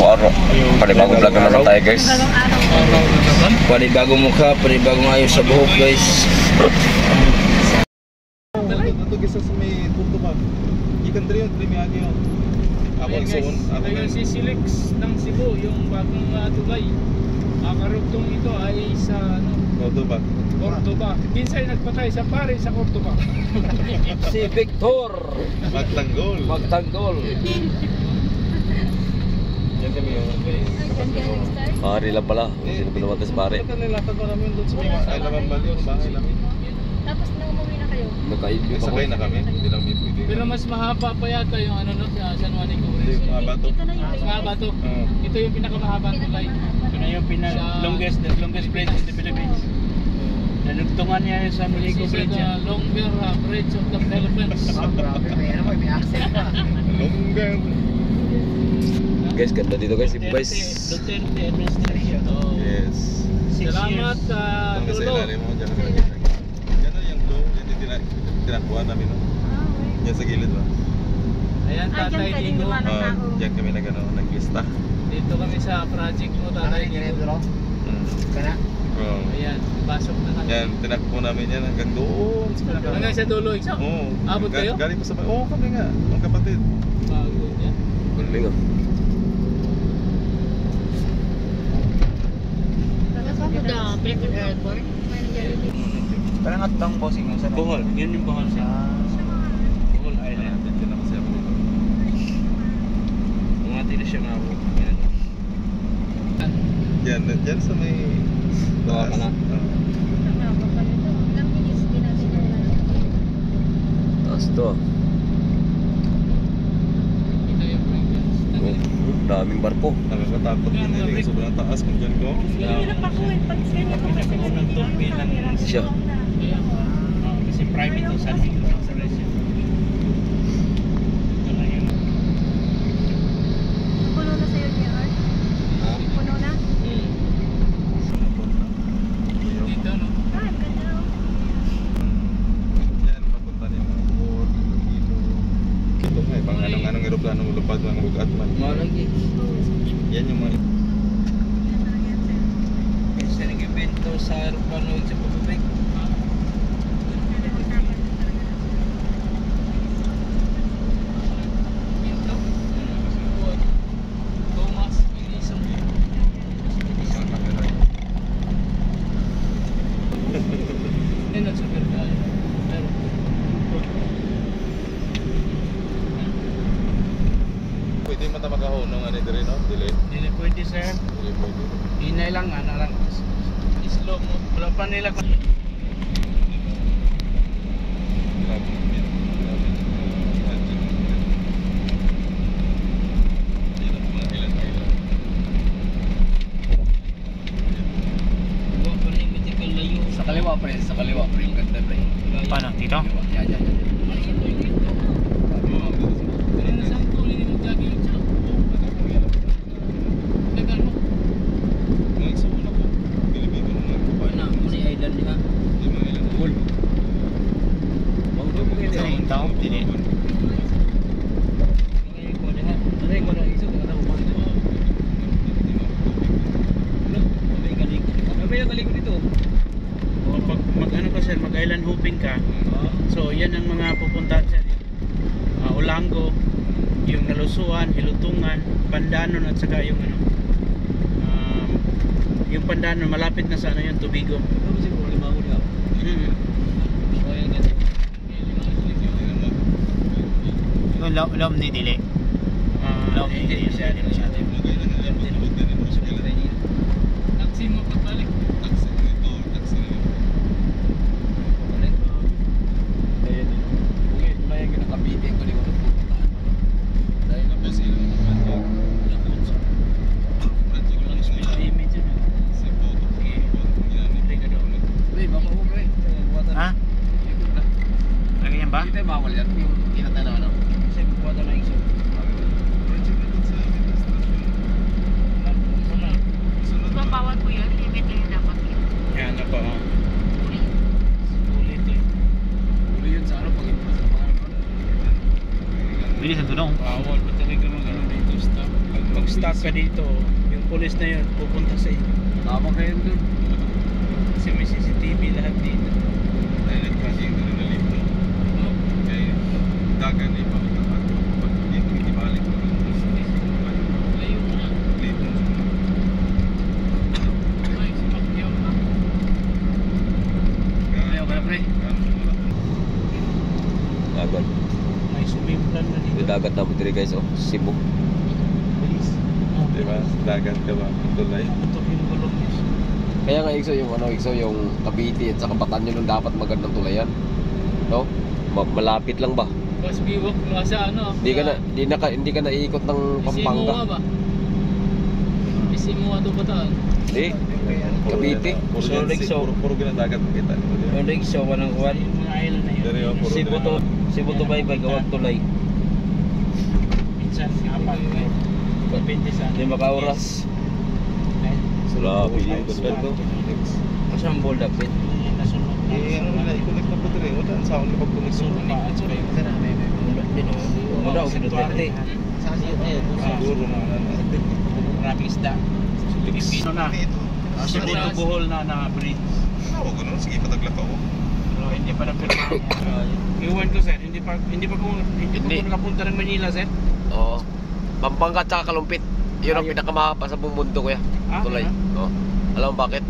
araw-araw. Panibagong vlog naman lang tayo guys. Panibagong mukha, panibagong ayos sa buhok guys. Ito gisa sa may turto ba? Ikan diri yung trimiagi yun. Ako igsoon. Ako yung si Silix ng Cebu, yung bagong Dubai. Karugtong ito ay sa Cordoba. Cordoba. Kinsay nagpatay sa pare sa Cordoba. Si Victor Magtanggol. Yan kami yung Pare lang pala. Sino pa naman pare? Ito nilatag ko namin doon sa may Alaman Bali yung bahay namin. Tapos nang umuwi na kayo? Nakaibig Sakay na kami. Hindi lang pwede. Pero mas mahaba pa yata yung sa San Juan de Hindi, Cubres. mahaba to. Ito na yung Mas mahaba to. Ito yung pinakamahaba tulay. Ito na yung longest bridge in the Philippines. Nalugtungan niya yung San Juan Bridge. The longer bridge of the Philippines. may accent pa. Longgang. Guys, ganda dito guys. Guys. Duterte administration. Yes. Salamat Hanggang sa Lolo. ilalim mo. Diyan kami nagkita. Gano'n yung glow. Yan tinakuha namin. Yan sa gilid ba? Ayan, Tatay Digo. Diyan kami nag-lista. Dito kami sa project mo, Tatay Digo. Ayan, pasok na kami. Yan, tinakbo namin yan hanggang doon. Hanggang sa dulo, isa? Oo. Abot kayo? Galing pa sa bahay. Oo, kami nga. Ang kapatid. Bago yan. Galing ah. Philippine Airport. Parang at bang bossing yung sana. Bohol, yun yung Bohol siya. Bohol Island. Yan ako siya. Mga tila siya nga ako. Yan sa may... Baka na. Ilang minutes din natin Taas to ah. Ito yung Pringles. Daming barko. Nakakatakot din yun. Sobrang taas kung dyan ko. Siya. Kasi private yung San Juan. Puno na sa'yo, JR? Puno na? Dito, no? Ah, ganda. Yan, papunta niya mga board, dito. Ito nga, pang anong aeroplano lupad ng bugat man. Malagi. Yan yung mga... Kasi nag-evento sa aeroplano sa pababig. Dito. Thomas, Ilisang. isang camera. Yan ang super guy. Pero, Pwede man ta magahunong ano diri no? Dili. Hindi pwede sir. Dili pwede. Inay lang, lang. slow mo. Wala pa nila. Grabe. Grabe. Yan ang mga ilan-ilan. Huwag pa rin medical layo. Sa kaliwa pre, ganda pre. Paano? Dito? Yan. Pero nasaan ko ulit yung jogging siya? Tagal mo. Mga igsoon ako. Pilipino ng mga kapay. Ano, muli island niya. Yung mga ilan. Cool. Sa yung tao? Dili. Pag mag-ano ka sir, mag-island hopping ka. So yan ang mga pupuntahan sir. Ulango, yung Nalusuan, Hilutungan, Pandanon at saka yung yung Pandanon malapit na sa yung Tubigo. Yung lom ni Dili. Lom ni Dili. Taxi mo pagbalik. Taxi nito. Taxi nito. Tapos ilang mga Ha? Lagyan ba? Hindi tayo bawal yan. Yung kinatay na ano. Kasi bukuha na lang isip. Bawal po yun? Limit stop ka dito, yung police na yun pupunta sa inyo. Tama kayo dun. Kasi may CCTV lahat dito. Dahil kasi yung nalilip mo. Kaya dagan na ipakita ka. Pag hindi balik mo ng Layo mo na. late mo. Ay, si Pacquiao na. Ayaw ka na, pre. Dagat. May swimming plan na dito. May dagat na mo diri guys, oh. Cebu. Bilis. Diba? Dagan ka ba? Tulay. Ito yung gulong niya. Kaya nga Igso yung Igso yung Cavite at saka Batangan yung dapat magandang tulayan. No? Malapit lang ba? Mas biwak mo sa ano. Hindi ka naiikot ng Pampanga. Isimuha ba? Isimuha to Bataan. Hindi. Cavite. Puro ginadagat kita. So, wanang kuwan. Yung mga island na yun. Dari ako, puro Cebu to Baybay, gawag tulay. Minsan, apat. Depende sa Di makaoras. Grabe. Kasang bold up it. nasunod. Eh, ano nila, i-connect na po dito. Wala, sa akong napag-connect sa Nasunod pa at saka yung Muna o Duterte. siguro mga ano. maraming isda. Pilipino na. Cebu to Bohol na bridge. Oo, ganun. Sige, pataglak ako. Pero hindi pa napirmahan. Iwan ko sir, hindi pa ko nakapunta ng Manila sir. Oo. Pampanga at saka Kalumpit. Yun ang pinakamahaba sa buong mundo kuya. Ah, Tulay. ganun? Oo. Alam mo bakit?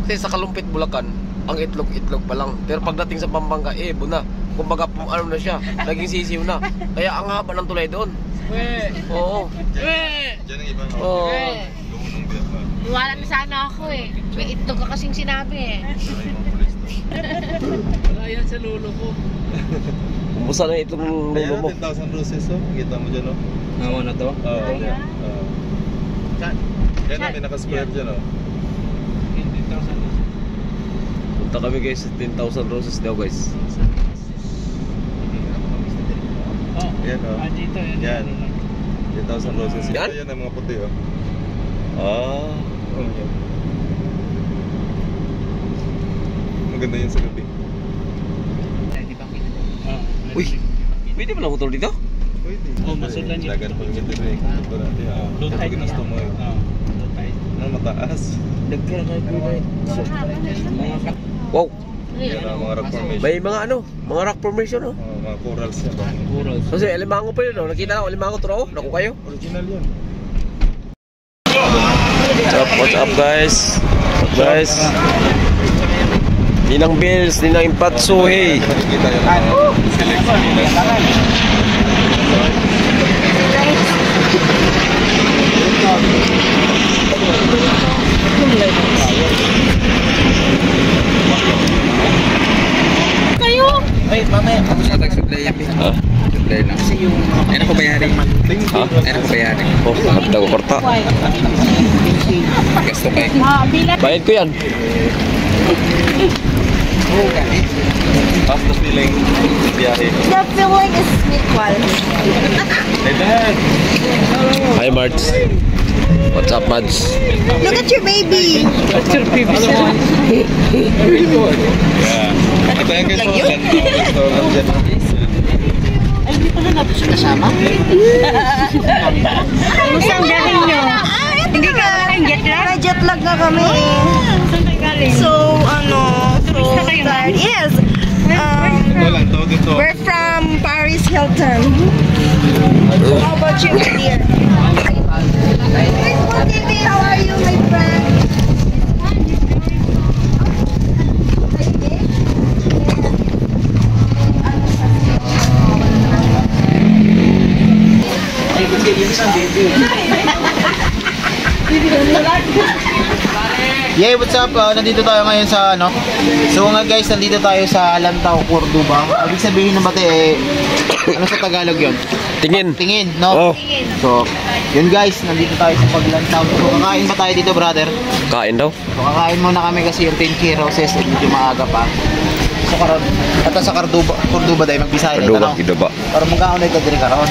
Kasi sa Kalumpit, Bulacan, ang itlog pa lang. Pero pagdating sa Pampanga, buna. Kumbaga, ano na siya, naging sisiw na. Kaya ang haba ng tulay doon. Oo. Diyan ang ibang Oo. lumunong biyak na. Iwala na sana ako eh. May itlog ka kasing sinabi eh. Sana yung mga polis na. Wala yan sa lolo ko. Kumusta na itlog ng Kaya lolo mo? 10,000 roses, oh. Kita mo dyan, oh. Naman na to? Oo. Yan na, may naka-square dyan, oh. 20,000. Punta kami guys sa 10,000 roses daw guys. Oh, Yan, oh. dito yan. Yan. 10,000 roses. Yan? Yan ang mga puti, oh. Ah. Maganda yun sa gabi. Uy, pwede ba lang motor dito? Pwede. Oh, masudlan yun. Dagan pag ngiti rin. Ito natin, ah. Low tide Ito ginusto mo, eh. Low tide. Ano, mataas. Nagkira kayo kulay. Wow, Yan ang mga rock formation. may mga mga rock formation oh. Oh, mga corals yan, oh. Kuros. Kasi alimango pa yun oh. Nakita ko alimango tro oh. Naku kayo. Original yan. What's up guys? What's up guys? Ninang Bills, Ninang Impatso, hey. Nakikita yun ang select sa nila. Ay, mamaya. Ako sa tag-supply yan. Ha? Supply lang. Kasi yung... Ano ko bayari? Ha? Ano ko bayari? Oh, nakapit ako korta. Gasto kayo. Bayad ko yan. Tapos feeling biyahe. The feeling is equal. Hey, Dad! Hi Marts. What's up Mads? Look at your baby. Yeah. Ito yung guys mo. Restaurant dyan. Ay, hindi pala natin siya kasama. Kumusta ang biyahe nyo? Hindi ka jet lag? Jet lag na kami. Saan kayo galing? So, tired. Yes. Ito lang, tawag ito. We're from Paris Hilton. How about you, my dear? How are you, my friend? Yeah, what's up? Nandito tayo ngayon sa ano. So nga guys, nandito tayo sa Alantao, Cordoba. Ibig sabihin ng bate ano sa Tagalog 'yon? Tingin. Tingin, no? Oh. So, yun guys, nandito tayo sa Paglantaw. So, kakain ba tayo dito, brother? Kain daw. So, kakain muna kami kasi yung 10K roses, medyo maaga pa. So, sa Cordoba dahil magbisaya dito, no? Cordoba. Pero magkaon na ito diri karon.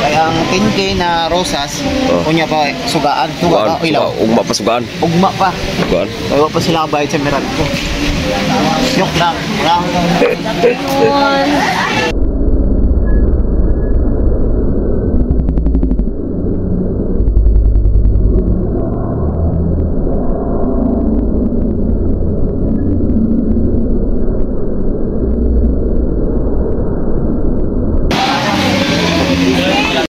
Kaya ang 10K na rosas, kunya pa sugaan, tuwa pa ilaw. Ugma pa sugaan. Ugma pa. Sugaan. Kaya pa sila kabayad sa Meralco. Yok lang. Wala.